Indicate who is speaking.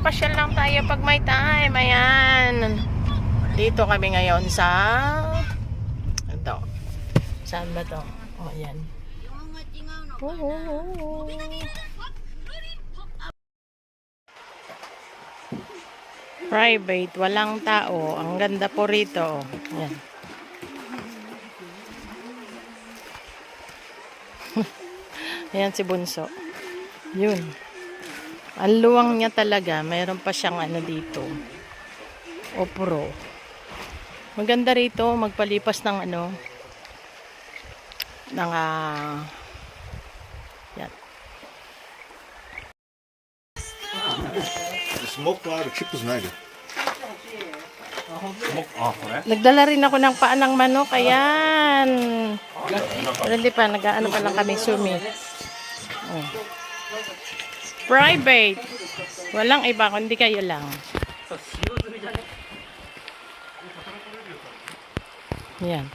Speaker 1: pasyal lang tayo pag may time. Ayan. Dito kami ngayon sa... Ito. Saan ba to? O, ayan. Private. Walang tao. Ang ganda po rito. Ayan. Ayan si Bunso. Yun. Ang luwang niya talaga. Mayroon pa siyang ano dito. Opro. Maganda rito. Magpalipas ng ano. Ng yan.
Speaker 2: Smoke waren chips snijden.
Speaker 1: Nagdala rin ako ng paa ng manok. Ayan. Hindi pa. Nag-ano pa lang kami sumi. Oh. Private. Walang iba kundi kayo lang. Yan.